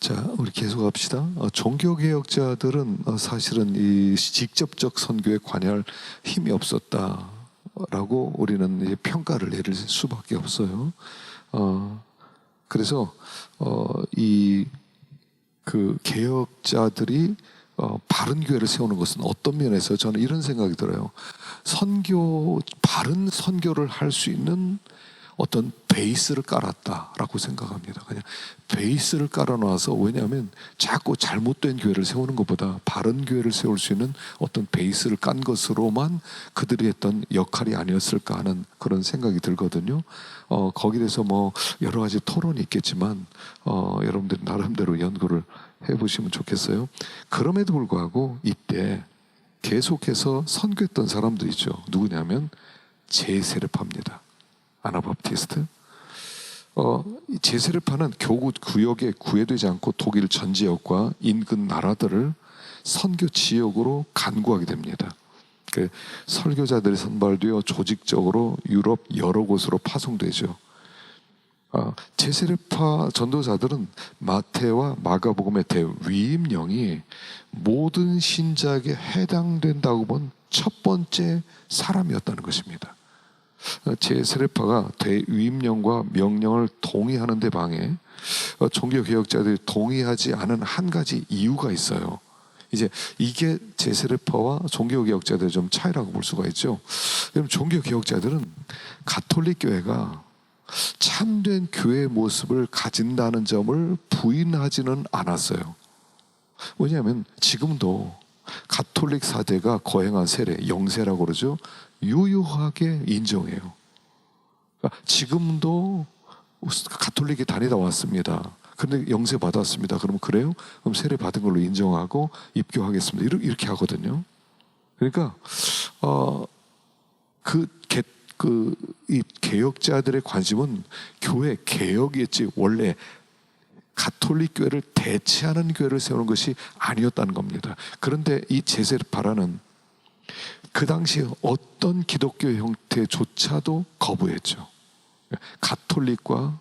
자, 우리 계속 합시다. 종교개혁자들은 사실은 이 직접적 선교에 관여할 힘이 없었다라고 우리는 이제 평가를 내릴 수밖에 없어요. 그래서 이 그 개혁자들이 바른 교회를 세우는 것은 어떤 면에서 저는 이런 생각이 들어요. 바른 선교를 할 수 있는 어떤 베이스를 깔았다라고 생각합니다. 그냥 베이스를 깔아놔서, 왜냐하면 자꾸 잘못된 교회를 세우는 것보다 바른 교회를 세울 수 있는 어떤 베이스를 깐 것으로만 그들이 했던 역할이 아니었을까 하는 그런 생각이 들거든요. 거기에 대해서 뭐 여러 가지 토론이 있겠지만 여러분들이 나름대로 연구를 해보시면 좋겠어요. 그럼에도 불구하고 이때 계속해서 선교했던 사람들이죠. 누구냐면 제세례파입니다. 아나바프티스트. 제세례파는 교구 구역에 구애되지 않고 독일 전 지역과 인근 나라들을 선교 지역으로 간구하게 됩니다. 그 설교자들이 선발되어 조직적으로 유럽 여러 곳으로 파송되죠. 제세례파 전도자들은 마태와 마가복음의 대위임령이 모든 신자에게 해당된다고 본 첫 번째 사람이었다는 것입니다. 제세례파가 대위임령과 명령을 동의하는 데 방해 종교개혁자들이 동의하지 않은 한 가지 이유가 있어요. 이제 이게 제세례파와 종교개혁자들의 좀 차이라고 볼 수가 있죠. 여러분, 종교개혁자들은 가톨릭 교회가 참된 교회의 모습을 가진다는 점을 부인하지는 않았어요. 왜냐하면 지금도 가톨릭 사대가 거행한 세례, 영세라고 그러죠. 유효하게 인정해요. 지금도 가톨릭에 다니다 왔습니다. 그런데 영세 받았습니다. 그러면 그래요? 그럼 세례 받은 걸로 인정하고 입교하겠습니다. 이렇게 하거든요. 그러니까 이 개혁자들의 관심은 교회 개혁이었지, 원래 가톨릭 교회를 대체하는 교회를 세우는 것이 아니었다는 겁니다. 그런데 이 제세례파라는 그 당시에 어떤 기독교 형태조차도 거부했죠. 가톨릭과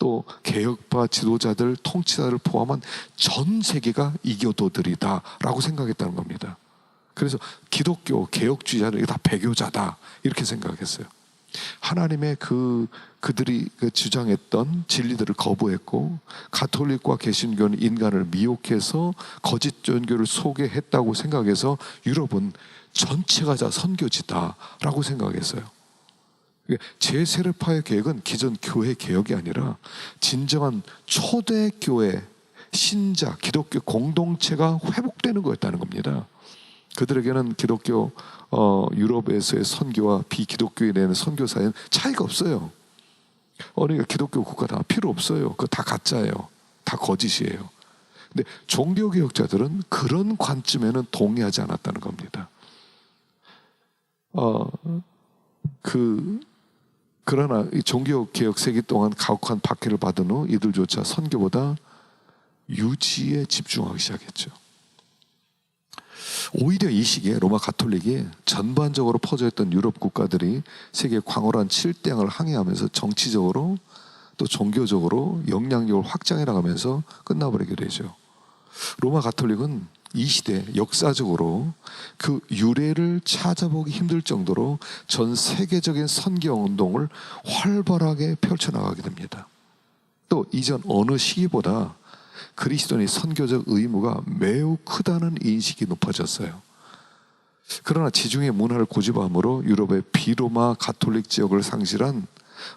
또 개혁파 지도자들, 통치자를 포함한 전 세계가 이교도들이다 라고 생각했다는 겁니다. 그래서 기독교 개혁주의자는 다 배교자다 이렇게 생각했어요. 하나님의 그들이 주장했던 진리들을 거부했고, 가톨릭과 개신교는 인간을 미혹해서 거짓 종교를 소개했다고 생각해서 유럽은 전체가 다 선교지다라고 생각했어요. 제세례파의 계획은 기존 교회 개혁이 아니라 진정한 초대교회 신자 기독교 공동체가 회복되는 거였다는 겁니다. 그들에게는 기독교 유럽에서의 선교와 비기독교에 대한 선교 사이는 차이가 없어요. 그러니까 기독교 국가 다 필요 없어요. 그거 다 가짜예요. 다 거짓이에요. 근데 종교개혁자들은 그런 관점에는 동의하지 않았다는 겁니다. 그러나 이 종교개혁 세기 동안 가혹한 박해를 받은 후 이들조차 선교보다 유지에 집중하기 시작했죠. 오히려 이 시기에 로마 가톨릭이 전반적으로 퍼져있던 유럽 국가들이 세계 광활한 칠대양을 항해하면서 정치적으로 또 종교적으로 영향력을 확장해 나가면서 끝나버리게 되죠. 로마 가톨릭은 이 시대 역사적으로 그 유래를 찾아보기 힘들 정도로 전 세계적인 선교운동을 활발하게 펼쳐나가게 됩니다. 또 이전 어느 시기보다 그리스도인의 선교적 의무가 매우 크다는 인식이 높아졌어요. 그러나 지중해 문화를 고집함으로 유럽의 비로마 가톨릭 지역을 상실한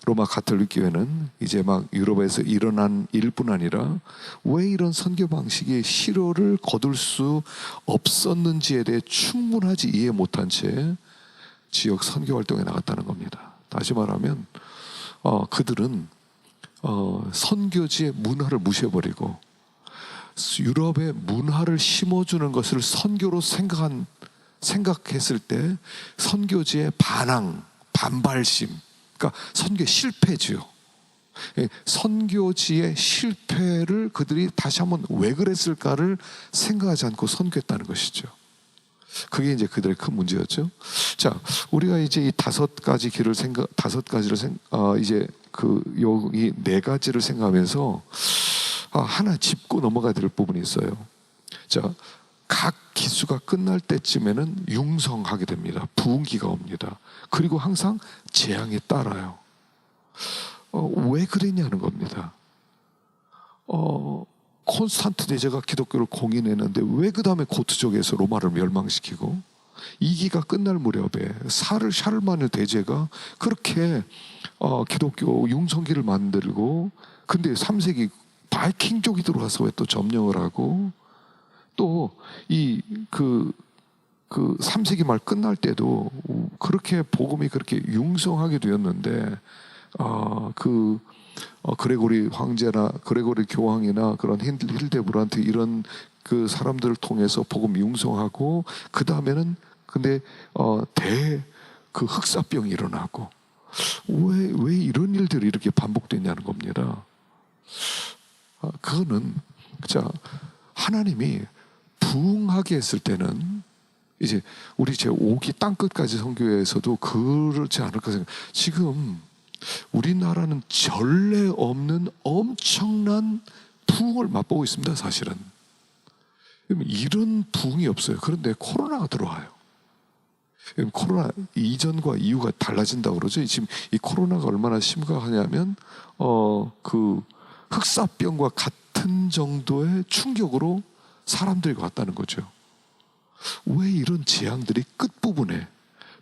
로마 가톨릭 교회는 이제 막 유럽에서 일어난 일뿐 아니라 왜 이런 선교 방식의 실효를 거둘 수 없었는지에 대해 충분하지 이해 못한 채 지역 선교 활동에 나갔다는 겁니다. 다시 말하면 그들은 선교지의 문화를 무시해버리고 유럽의 문화를 심어주는 것을 선교로 생각했을 때 선교지의 반발심, 그러니까 선교의 실패지요. 선교지의 실패를 그들이 다시 한번 왜 그랬을까를 생각하지 않고 선교했다는 것이죠. 그게 이제 그들의 큰 문제였죠. 자, 우리가 이제 이 이제 여기 네 가지를 생각하면서 하나 짚고 넘어가야 될 부분이 있어요. 자, 각 기수가 끝날 때쯤에는 융성하게 됩니다. 부흥기가 옵니다. 그리고 항상 재앙에 따라요. 왜 그랬냐는 겁니다. 콘스탄트 대제가 기독교를 공인했는데 왜 그 다음에 고트족에서 로마를 멸망시키고, 2기가 끝날 무렵에 샤를마누 대제가 그렇게 기독교 융성기를 만들고, 근데 3세기 바이킹족이 들어와서 왜 또 점령을 하고, 또 그 3세기 말 끝날 때도 그렇게 복음이 그렇게 융성하게 되었는데, 그레고리 황제나 그레고리 교황이나 그런 힐데브란트 이런 그 사람들을 통해서 복음 융성하고, 그 다음에는 근데 그 흑사병이 일어나고, 왜 이런 일들이 이렇게 반복되냐는 겁니다. 그거는 하나님이 부흥하게 했을 때는 이제 우리 제 5기 땅끝까지 선교회에서도 그렇지 않을까 생각. 지금 우리나라는 전례 없는 엄청난 부흥을 맛보고 있습니다. 사실은 이런 부흥이 없어요. 그런데 코로나가 들어와요. 코로나 이전과 이후가 달라진다고 그러죠. 지금 이 코로나가 얼마나 심각하냐면 그 흑사병과 같은 정도의 충격으로 사람들이 왔다는 거죠. 왜 이런 재앙들이 끝부분에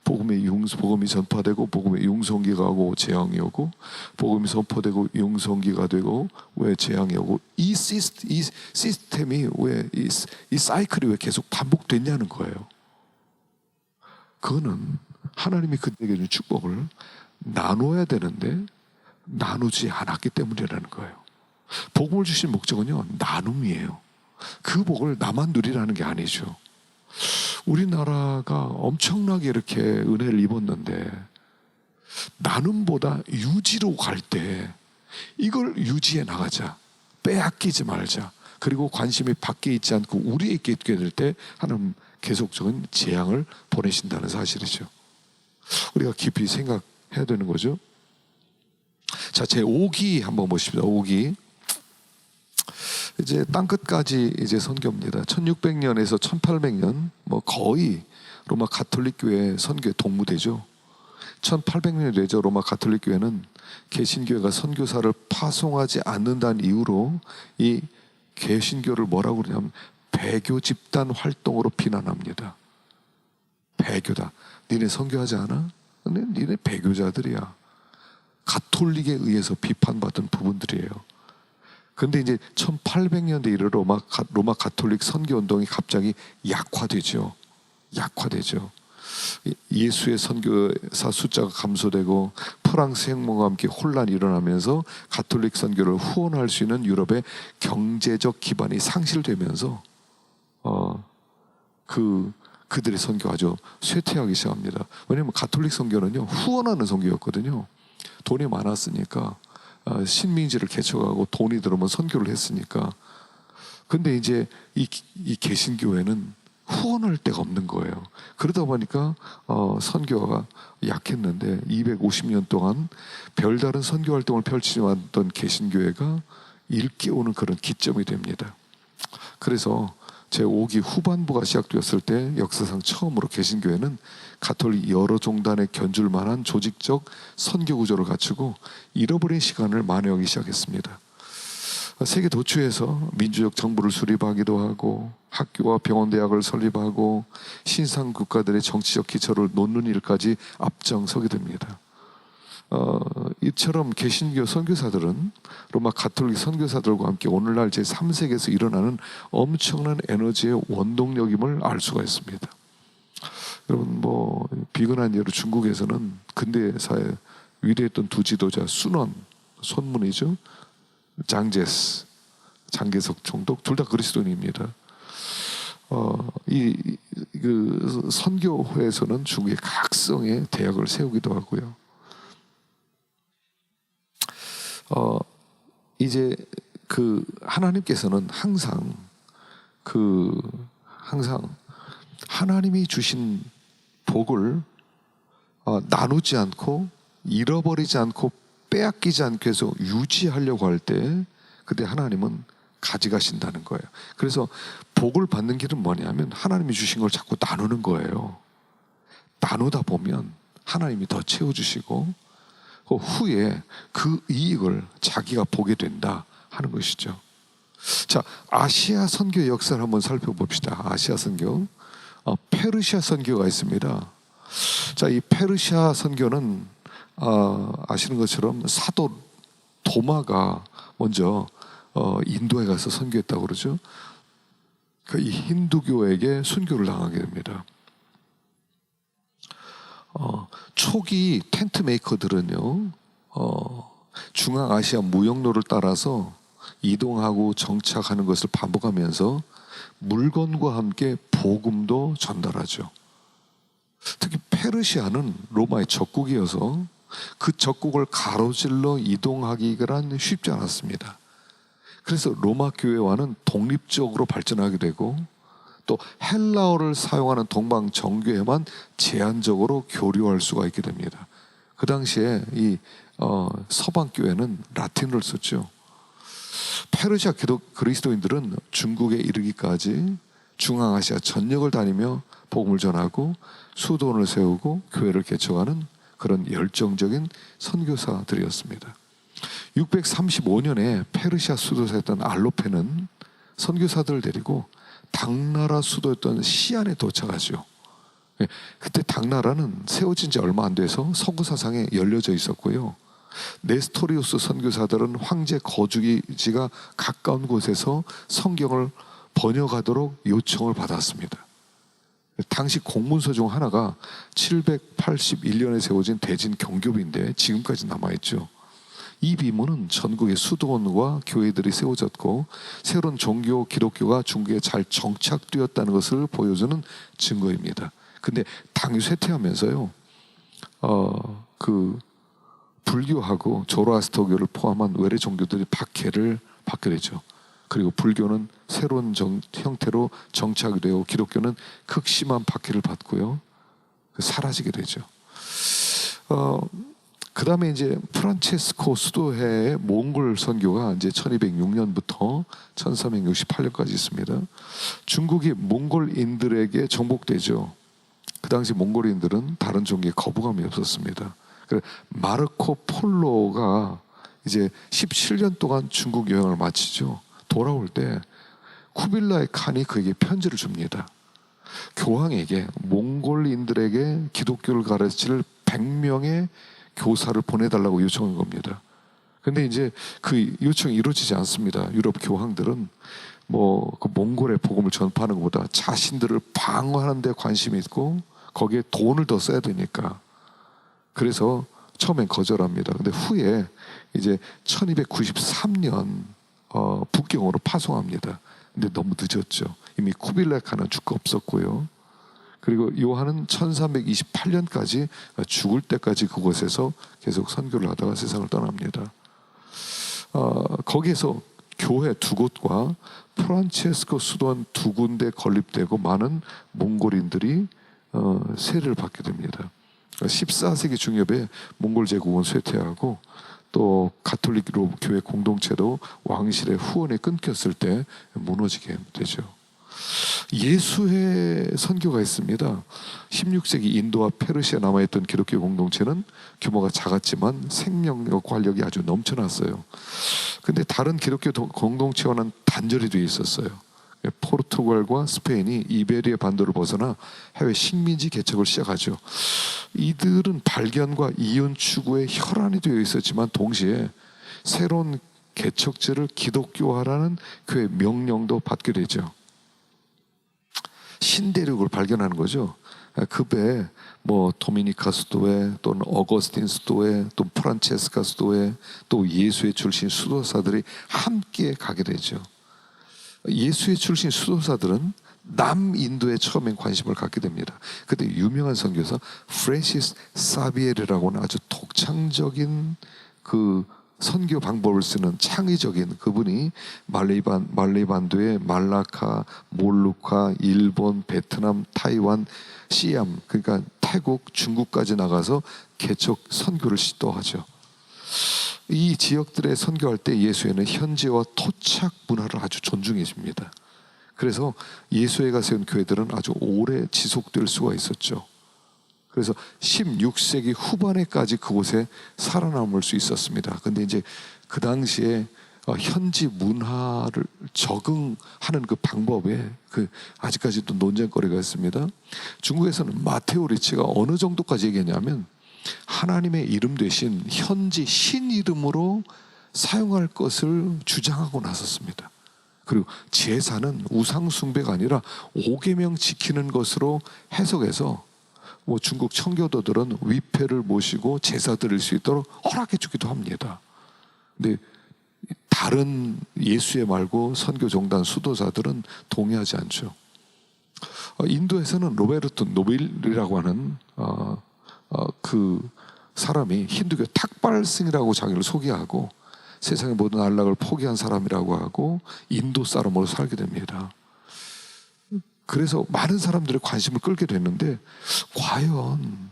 복음이 전파되고, 복음의 융성기가 오고 재앙이 오고, 복음이 선포되고 융성기가 되고 왜 재앙이 오고, 이 시스템이 왜 이 사이클이 왜 계속 반복됐냐는 거예요. 그거는 하나님이 그들에게 준 축복을 나눠야 되는데 나누지 않았기 때문이라는 거예요. 복음을 주신 목적은요, 나눔이에요. 그 복을 나만 누리라는 게 아니죠. 우리나라가 엄청나게 이렇게 은혜를 입었는데, 나눔보다 유지로 갈 때 이걸 유지해 나가자, 빼앗기지 말자, 그리고 관심이 밖에 있지 않고 우리에게 있게 될 때 하나님 계속적인 재앙을 보내신다는 사실이죠. 우리가 깊이 생각해야 되는 거죠. 자, 제 5기 한번 보십시다. 5기. 이제 땅끝까지 이제 선교입니다. 1600년에서 1800년 거의 로마 가톨릭 교회 선교의 동무대죠. 1800년이 되죠. 로마 가톨릭 교회는 개신교회가 선교사를 파송하지 않는다는 이유로 이 개신교를 뭐라고 그러냐면 배교 집단 활동으로 비난합니다. 배교다. 니네 선교하지 않아? 니네 배교자들이야. 가톨릭에 의해서 비판받은 부분들이에요. 근데 이제 1800년대 이래 로마 가톨릭 선교 운동이 갑자기 약화되죠. 예수의 선교사 숫자가 감소되고 프랑스 혁명과 함께 혼란이 일어나면서 가톨릭 선교를 후원할 수 있는 유럽의 경제적 기반이 상실되면서 그들의 선교가 아주 쇠퇴하기 시작합니다. 왜냐하면 가톨릭 선교는요, 후원하는 선교였거든요. 돈이 많았으니까, 신민지를 개척하고 돈이 들어오면 선교를 했으니까. 근데 이제 이 개신교회는 후원할 데가 없는 거예요. 그러다 보니까 선교가 약했는데 250년 동안 별다른 선교 활동을 펼치지 않았던 개신교회가 일깨우는 그런 기점이 됩니다. 그래서 제5기 후반부가 시작되었을 때 역사상 처음으로 개신교회는 가톨릭 여러 종단에 견줄 만한 조직적 선교 구조를 갖추고 잃어버린 시간을 만회하기 시작했습니다. 세계 도처에서 민주적 정부를 수립하기도 하고 학교와 병원, 대학을 설립하고 신상 국가들의 정치적 기초를 놓는 일까지 앞장서게 됩니다. 이처럼 개신교 선교사들은 로마 가톨릭 선교사들과 함께 오늘날 제3세기에서 일어나는 엄청난 에너지의 원동력임을 알 수가 있습니다. 여러분, 비근한 예로 중국에서는 근대사에 위대했던 두 지도자 손문이죠. 장제석 총독, 둘 다 그리스도인입니다. 그 선교회에서는 중국의 각성의 대학을 세우기도 하고요. 이제 하나님께서는 항상 하나님이 주신 복을 나누지 않고 잃어버리지 않고 빼앗기지 않고 해서 유지하려고 할 때, 그때 하나님은 가져가신다는 거예요. 그래서 복을 받는 길은 뭐냐면 하나님이 주신 걸 자꾸 나누는 거예요. 나누다 보면 하나님이 더 채워주시고 그 후에 그 이익을 자기가 보게 된다 하는 것이죠. 자, 아시아 선교 역사를 한번 살펴봅시다. 아시아 선교, 페르시아 선교가 있습니다. 자, 이 페르시아 선교는 아시는 것처럼 사도 도마가 먼저 인도에 가서 선교했다고 그러죠. 이 힌두교에게 순교를 당하게 됩니다. 초기 텐트 메이커들은요, 중앙아시아 무역로를 따라서 이동하고 정착하는 것을 반복하면서 물건과 함께 복음도 전달하죠. 특히 페르시아는 로마의 적국이어서 그 적국을 가로질러 이동하기가 쉽지 않았습니다. 그래서 로마 교회와는 독립적으로 발전하게 되고 또 헬라어를 사용하는 동방 정교회만 제한적으로 교류할 수가 있게 됩니다. 그 당시에 이 서방 교회는 라틴어를 썼죠. 페르시아 그리스도인들은 중국에 이르기까지 중앙아시아 전역을 다니며 복음을 전하고 수도원을 세우고 교회를 개척하는 그런 열정적인 선교사들이었습니다. 635년에 페르시아 수도사였던 알로페는 선교사들을 데리고 당나라 수도였던 시안에 도착하죠. 그때 당나라는 세워진 지 얼마 안 돼서 서구 사상에 열려져 있었고요. 네스토리우스 선교사들은 황제 거주지가 가까운 곳에서 성경을 번역하도록 요청을 받았습니다. 당시 공문서 중 하나가 781년에 세워진 대진 경교비인데 지금까지 남아있죠. 이 비문은 전국의 수도원과 교회들이 세워졌고 새로운 종교 기독교가 중국에 잘 정착되었다는 것을 보여주는 증거입니다. 근데 당이 쇠퇴하면서요, 불교하고 조로아스터교를 포함한 외래 종교들이 박해를 받게 되죠. 그리고 불교는 새로운 형태로 정착이 되고 기독교는 극심한 박해를 받고요, 사라지게 되죠. 그 다음에 이제 프란체스코 수도회의 몽골 선교가 이제 1206년부터 1368년까지 있습니다. 중국이 몽골인들에게 정복되죠. 그 당시 몽골인들은 다른 종교에 거부감이 없었습니다. 마르코 폴로가 이제 17년 동안 중국 여행을 마치죠. 돌아올 때 쿠빌라이 칸이 그에게 편지를 줍니다. 교황에게 몽골인들에게 기독교를 가르칠 100명의 교사를 보내달라고 요청한 겁니다. 근데 이제 그 요청이 이루어지지 않습니다. 유럽 교황들은 그 몽골의 복음을 전파하는 것보다 자신들을 방어하는 데 관심이 있고 거기에 돈을 더 써야 되니까. 그래서 처음엔 거절합니다. 근데 후에 이제 1293년 북경으로 파송합니다. 근데 너무 늦었죠. 이미 쿠빌라이 칸은 죽고 없었고요. 그리고 요한은 1328년까지 죽을 때까지 그곳에서 계속 선교를 하다가 세상을 떠납니다. 거기에서 교회 2곳과 프란체스코 수도원 2군데 건립되고 많은 몽골인들이 세례를 받게 됩니다. 14세기 중엽에 몽골 제국은 쇠퇴하고 또 가톨릭 교회 공동체도 왕실의 후원이 끊겼을 때 무너지게 되죠. 예수회 선교가 있습니다. 16세기 인도와 페르시아 남아있던 기독교 공동체는 규모가 작았지만 생명력 관력이 아주 넘쳐났어요. 근데 다른 기독교 공동체와는 단절이 되어 있었어요. 포르투갈과 스페인이 이베리아 반도를 벗어나 해외 식민지 개척을 시작하죠. 이들은 발견과 이윤 추구에 혈안이 되어 있었지만 동시에 새로운 개척지를 기독교화라는 그의 명령도 받게 되죠. 신대륙을 발견하는 거죠. 그 배에 도미니카 수도회 또는 어거스틴 수도회 또 프란체스카 수도회 또 예수의 출신 수도사들이 함께 가게 되죠. 예수의 출신 수도사들은 남인도에 처음엔 관심을 갖게 됩니다. 그때 유명한 선교사 프랜시스 사비에르라고는 아주 독창적인 그 선교 방법을 쓰는 창의적인 그분이 말레이반도의 말라카, 몰루카, 일본, 베트남, 타이완, 시암 그러니까 태국, 중국까지 나가서 개척 선교를 시도하죠. 이 지역들에 선교할 때 예수회는 현지와 토착 문화를 아주 존중해 줍니다. 그래서 예수회가 세운 교회들은 아주 오래 지속될 수가 있었죠. 그래서 16세기 후반에까지 그곳에 살아남을 수 있었습니다. 근데 이제 그 당시에 현지 문화를 적응하는 그 방법에 아직까지도 논쟁거리가 있습니다. 중국에서는 마테오 리치가 어느 정도까지 얘기했냐면 하나님의 이름 대신 현지 신 이름으로 사용할 것을 주장하고 나섰습니다. 그리고 제사는 우상 숭배가 아니라 오계명 지키는 것으로 해석해서 중국 청교도들은 위패를 모시고 제사 드릴 수 있도록 허락해 주기도 합니다. 근데 다른 예수회 말고 선교 종단 수도자들은 동의하지 않죠. 인도에서는 로베르토 노빌이라고 하는 그 사람이 힌두교 탁발승이라고 자기를 소개하고 세상의 모든 안락을 포기한 사람이라고 하고 인도 사람으로 살게 됩니다. 그래서 많은 사람들의 관심을 끌게 됐는데 과연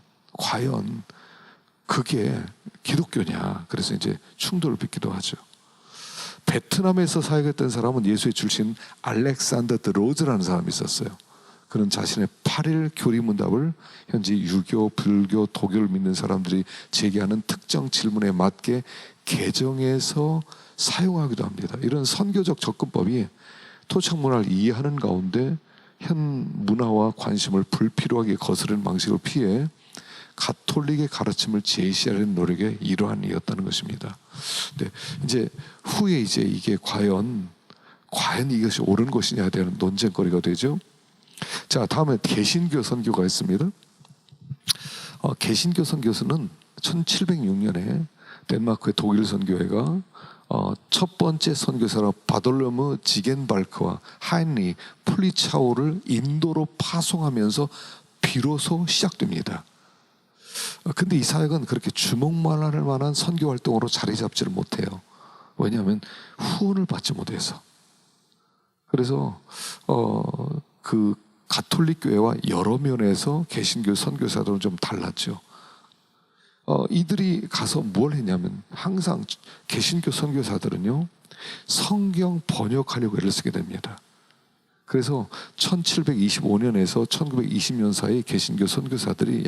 그게 기독교냐? 그래서 이제 충돌을 빚기도 하죠. 베트남에서 사역했던 사람은 예수의 출신 알렉산더 드 로즈라는 사람이 있었어요. 그는 자신의 8일 교리문답을 현지 유교, 불교, 독일을 믿는 사람들이 제기하는 특정 질문에 맞게 개정해서 사용하기도 합니다. 이런 선교적 접근법이 토착 문화를 이해하는 가운데 현 문화와 관심을 불필요하게 거스르는 방식을 피해 가톨릭의 가르침을 제시하려는 노력의 일환이었다는 것입니다. 근데 이제 후에 이게 과연 이것이 옳은 것이냐에 대한 논쟁거리가 되죠. 자, 다음에 개신교 선교가 있습니다. 개신교 선교서는 1706년에 덴마크의 독일 선교회가 첫 번째 선교사로 바돌로무 지겐발크와 하인리 플리차오를 인도로 파송하면서 비로소 시작됩니다. 근데 이 사역은 그렇게 주목만할 만한 선교 활동으로 자리 잡지를 못해요. 왜냐하면 후원을 받지 못해서. 그래서 그 가톨릭 교회와 여러 면에서 개신교 선교사들은 좀 달랐죠. 이들이 가서 뭘 했냐면 항상 개신교 선교사들은요 성경 번역하려고 애를 쓰게 됩니다. 그래서 1725년에서 1920년 사이 개신교 선교사들이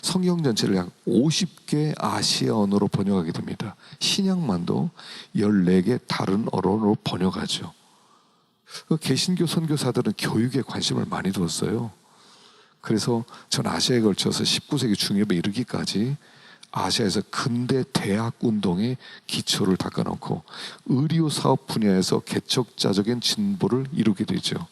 성경 전체를 약 50개 아시아 언어로 번역하게 됩니다. 신약만도 14개 다른 언어로 번역하죠. 개신교 선교사들은 교육에 관심을 많이 두었어요. 그래서 전 아시아에 걸쳐서 19세기 중엽에 이르기까지 아시아에서 근대 대학 운동의 기초를 닦아놓고 의료 사업 분야에서 개척자적인 진보를 이루게 되죠.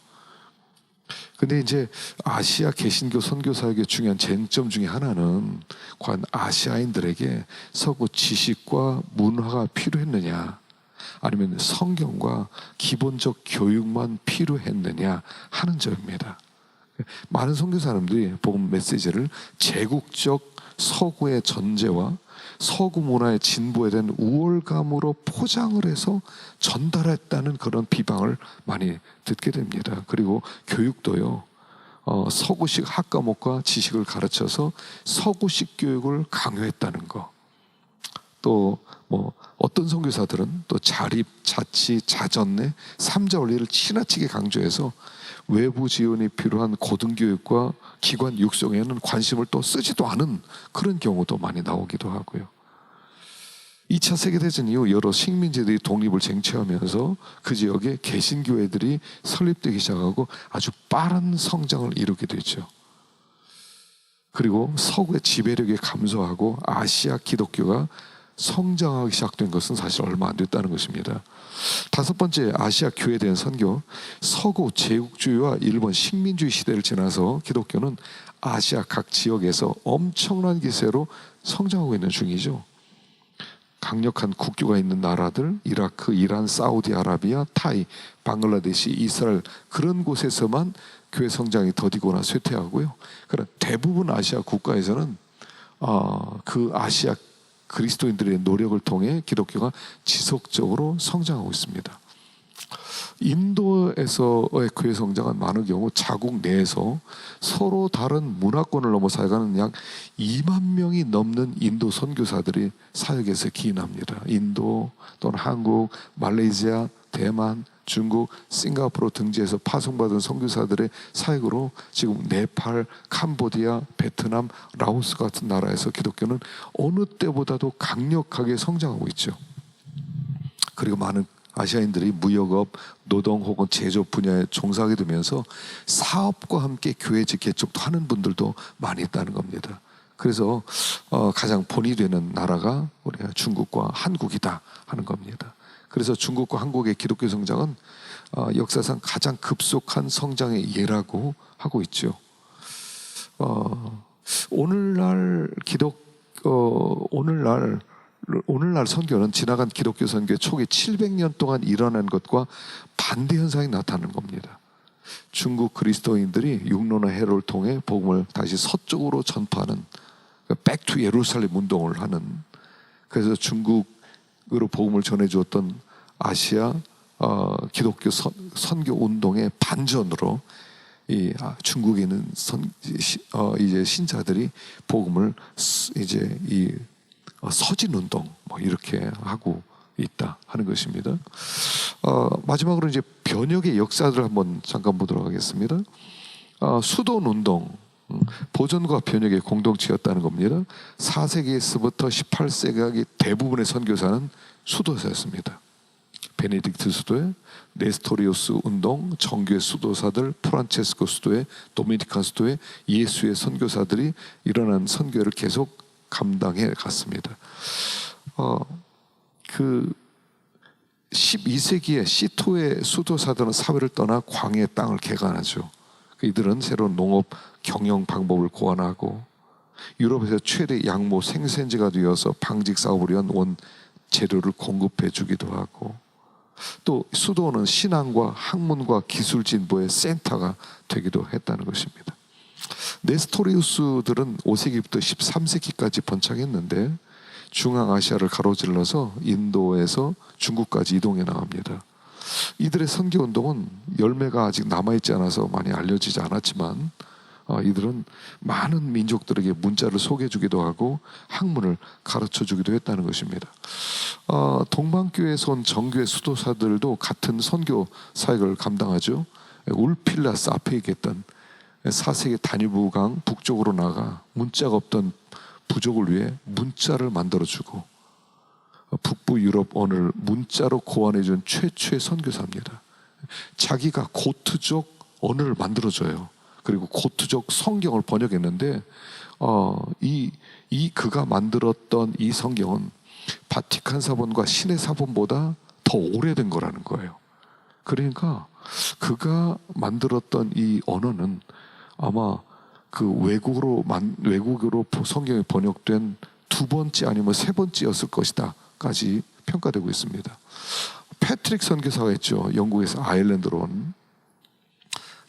근데 이제 아시아 개신교 선교 사역의 중요한 쟁점 중에 하나는 과연 아시아인들에게 서구 지식과 문화가 필요했느냐, 아니면 성경과 기본적 교육만 필요했느냐 하는 점입니다. 많은 선교 사람들이 복음 메시지를 제국적 서구의 전제와 서구 문화의 진보에 대한 우월감으로 포장을 해서 전달했다는 그런 비방을 많이 듣게 됩니다. 그리고 교육도요, 서구식 학과목과 지식을 가르쳐서 서구식 교육을 강요했다는 거. 또 어떤 선교사들은 또 자립, 자치, 자전내, 삼자 원리를 지나치게 강조해서 외부 지원이 필요한 고등교육과 기관 육성에는 관심을 또 쓰지도 않은 그런 경우도 많이 나오기도 하고요. 2차 세계대전 이후 여러 식민지들이 독립을 쟁취하면서 그 지역에 개신교회들이 설립되기 시작하고 아주 빠른 성장을 이루게 되죠. 그리고 서구의 지배력이 감소하고 아시아 기독교가 성장하기 시작된 것은 사실 얼마 안 됐다는 것입니다. 다섯 번째, 아시아 교회에 대한 선교. 서구 제국주의와 일본 식민주의 시대를 지나서 기독교는 아시아 각 지역에서 엄청난 기세로 성장하고 있는 중이죠. 강력한 국교가 있는 나라들, 이라크, 이란, 사우디아라비아, 타이, 방글라데시, 이스라엘, 그런 곳에서만 교회 성장이 더디거나 쇠퇴하고요. 그러나 대부분 아시아 국가에서는 그 아시아 그리스도인들의 노력을 통해 기독교가 지속적으로 성장하고 있습니다. 인도에서의 교회 성장은 많은 경우 자국 내에서 서로 다른 문화권을 넘어 살아가는 약 2만 명이 넘는 인도 선교사들이 사역에서 기인합니다. 인도 또는 한국, 말레이시아, 대만, 중국, 싱가포르 등지에서 파송받은 선교사들의 사역으로 지금 네팔, 캄보디아, 베트남, 라오스 같은 나라에서 기독교는 어느 때보다도 강력하게 성장하고 있죠. 그리고 많은 아시아인들이 무역업, 노동 혹은 제조업 분야에 종사하게 되면서 사업과 함께 교회적 개척도 하는 분들도 많이 있다는 겁니다. 그래서 가장 본이 되는 나라가 우리가 중국과 한국이다 하는 겁니다. 그래서 중국과 한국의 기독교 성장은 역사상 가장 급속한 성장의 예라고 하고 있죠. 오늘날 선교는 지나간 기독교 선교의 초기 700년 동안 일어난 것과 반대 현상이 나타나는 겁니다. 중국 그리스도인들이 육로나 해로를 통해 복음을 다시 서쪽으로 전파하는 Back to 예루살렘 운동을 하는, 그래서 중국으로 복음을 전해주었던 아시아 기독교 선교 운동의 반전으로 이 중국에 있는 이제 신자들이 복음을 이제 이 서진 운동 뭐 이렇게 하고 있다 하는 것입니다. 마지막으로 이제 변혁의 역사를 한번 잠깐 보도록 하겠습니다. 수돈 운동, 보존과 변혁의 공동체였다는 겁니다. 4세기에서부터 18세기 대부분의 선교사는 수도사였습니다. 베네딕트 수도의 네스토리우스 운동, 정교회 수도사들, 프란체스코 수도의 도미니칸 수도의 예수의 선교사들이 일어난 선교를 계속 감당해 갔습니다. 그 12세기에 시토의 수도사들은 사회를 떠나 광야의 땅을 개간하죠. 이들은 새로운 농업 경영 방법을 고안하고 유럽에서 최대 양모 생산지가 되어서 방직 사업을 위한 원 재료를 공급해 주기도 하고, 또 수도는 신앙과 학문과 기술 진보의 센터가 되기도 했다는 것입니다. 네스토리우스들은 5세기부터 13세기까지 번창했는데 중앙아시아를 가로질러서 인도에서 중국까지 이동해 나갑니다. 이들의 선교운동은 열매가 아직 남아있지 않아서 많이 알려지지 않았지만 이들은 많은 민족들에게 문자를 소개해주기도 하고 학문을 가르쳐주기도 했다는 것입니다. 동방교회에서 온 정교회 수도사들도 같은 선교 사역을 감당하죠. 울필라스 앞에 얘기했던 4세기 다뉴브강 북쪽으로 나가 문자가 없던 부족을 위해 문자를 만들어주고 북부 유럽 언어를 문자로 고안해준 최초의 선교사입니다. 자기가 고트족 언어를 만들어줘요. 그리고 고트족 성경을 번역했는데 그가 만들었던 이 성경은 바티칸 사본과 신의 사본보다 더 오래된 거라는 거예요. 그러니까 그가 만들었던 이 언어는 아마 그 외국어로 성경이 번역된 두 번째 아니면 세 번째였을 것이다까지 평가되고 있습니다. 패트릭 선교사가 있죠. 영국에서 아일랜드로 온,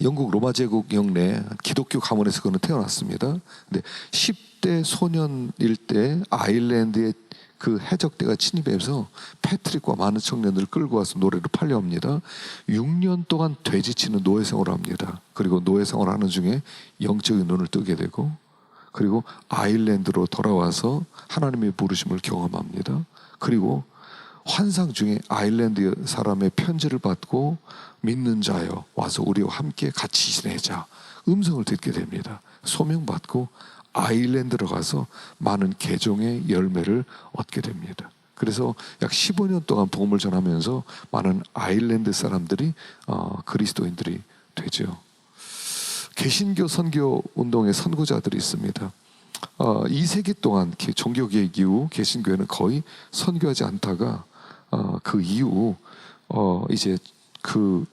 영국 로마 제국 영내 기독교 가문에서 그는 태어났습니다. 근데 10대 소년일 때 아일랜드의 그 해적대가 침입해서 패트릭과 많은 청년들을 끌고 와서 노래를 팔려합니다. 6년 동안 돼지치는 노예 생활을 합니다. 그리고 노예 생활을 하는 중에 영적인 눈을 뜨게 되고, 그리고 아일랜드로 돌아와서 하나님의 부르심을 경험합니다. 그리고 환상 중에 아일랜드 사람의 편지를 받고 믿는 자여 와서 우리와 함께 같이 지내자 음성을 듣게 됩니다. 소명받고 아일랜드로 가서 많은 개종의 열매를 얻게 됩니다. 그래서 약 15년 동안 복음을 전하면서 많은 아일랜드 사람들이 그리스도인들이 되죠. 개신교 선교 운동의 선구자들이 있습니다. 2세기 동안 종교개혁 이후 개신교회는 거의 선교하지 않다가 그 이후 이제 그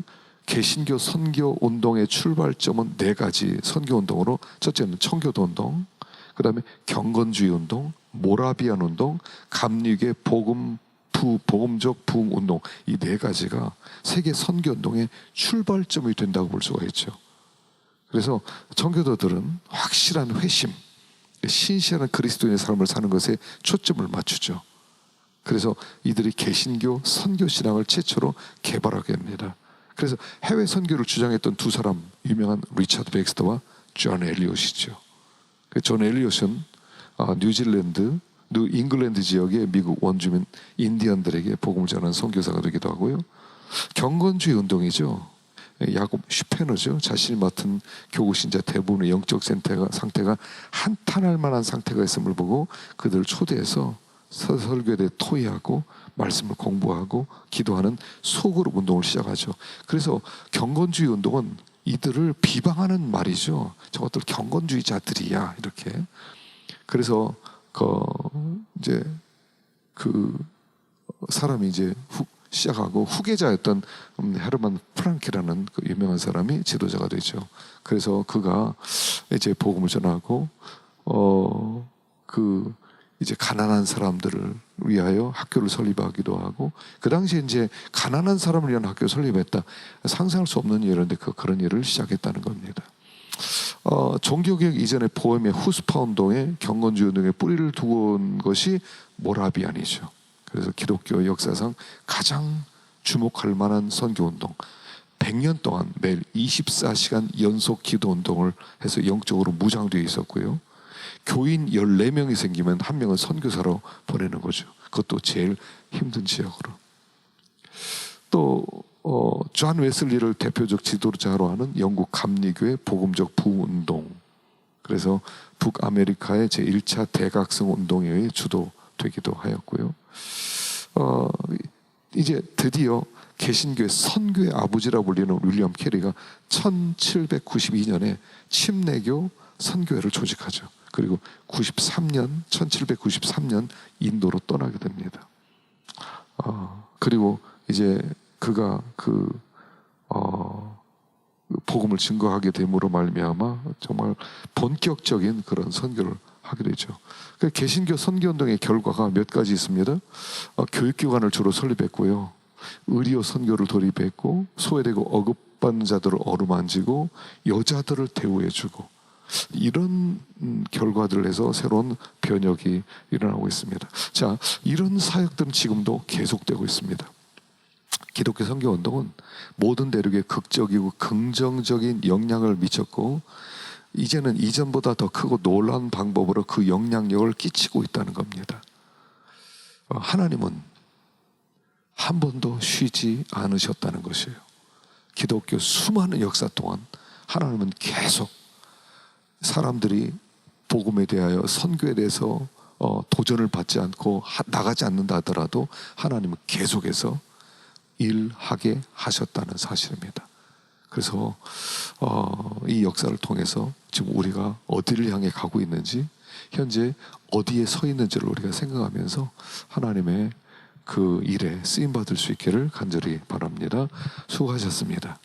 개신교 선교 운동의 출발점은 4가지 선교 운동으로, 첫째는 청교도 운동, 그 다음에 경건주의 운동, 모라비안 운동, 감리교의 복음적 부흥 운동, 이 4가지가 세계 선교 운동의 출발점이 된다고 볼 수가 있죠. 그래서 청교도들은 확실한 회심, 신실한 그리스도인의 삶을 사는 것에 초점을 맞추죠. 그래서 이들이 개신교 선교 신앙을 최초로 개발하게 됩니다. 그래서 해외 선교를 주장했던 두 사람, 유명한 리처드 백스터와 존 엘리엇이죠. 존 엘리엇은 뉴질랜드, 잉글랜드 지역의 미국 원주민 인디언들에게 복음을 전하는 선교사가 되기도 하고요. 경건주의 운동이죠. 야곱 슈페너죠. 자신이 맡은 교구 신자 대부분의 영적 상태가 한탄할 만한 상태가 있음을 보고 그들을 초대해서 설교에 토의하고 말씀을 공부하고 기도하는 소그룹 운동을 시작하죠. 그래서 경건주의 운동은 이들을 비방하는 말이죠. 저것들 경건주의자들이야, 이렇게. 그래서 이제 그 사람이 이제 시작하고 후계자였던 헤르만 프랑키라는 그 유명한 사람이 지도자가 되죠. 그래서 그가 이제 복음을 전하고 이제 가난한 사람들을 위하여 학교를 설립하기도 하고, 그 당시에 이제 가난한 사람을 위한 학교를 설립했다. 상상할 수 없는 일인데 그런 일을 시작했다는 겁니다. 종교개혁 이전의 보헤미아 후스파 운동의 경건주의 운동에 뿌리를 두고 온 것이 모라비안이죠. 그래서 기독교 역사상 가장 주목할 만한 선교운동, 100년 동안 매일 24시간 연속 기도운동을 해서 영적으로 무장되어 있었고요. 교인 14명이 생기면 한 명은 선교사로 보내는 거죠. 그것도 제일 힘든 지역으로. 또 존 웨슬리를 대표적 지도자로 하는 영국 감리교의 복음적 부운동, 그래서 북아메리카의 제1차 대각성 운동에 주도되기도 하였고요. 이제 드디어 개신교의 선교의 아버지라 불리는 윌리엄 캐리가 1792년에 침례교 선교회를 조직하죠. 그리고 1793년 인도로 떠나게 됩니다. 그리고 이제 그가 복음을 증거하게 됨으로 말미암아 정말 본격적인 그런 선교를 하게 되죠. 개신교 선교운동의 결과가 몇 가지 있습니다. 교육기관을 주로 설립했고요. 의료 선교를 도입했고, 소외되고 억압받는 자들을 어루만지고 여자들을 대우해주고, 이런 결과들을 해서 새로운 변혁이 일어나고 있습니다. 자, 이런 사역들은 지금도 계속되고 있습니다. 기독교 선교운동은 모든 대륙에 극적이고 긍정적인 영향을 미쳤고, 이제는 이전보다 더 크고 놀라운 방법으로 그 영향력을 끼치고 있다는 겁니다. 하나님은 한 번도 쉬지 않으셨다는 것이에요. 기독교 수많은 역사 동안 하나님은 계속 사람들이 복음에 대하여, 선교에 대해서 도전을 받지 않고 나가지 않는다 하더라도 하나님은 계속해서 일하게 하셨다는 사실입니다. 그래서 이 역사를 통해서 지금 우리가 어디를 향해 가고 있는지, 현재 어디에 서 있는지를 우리가 생각하면서 하나님의 그 일에 쓰임받을 수 있기를 간절히 바랍니다. 수고하셨습니다.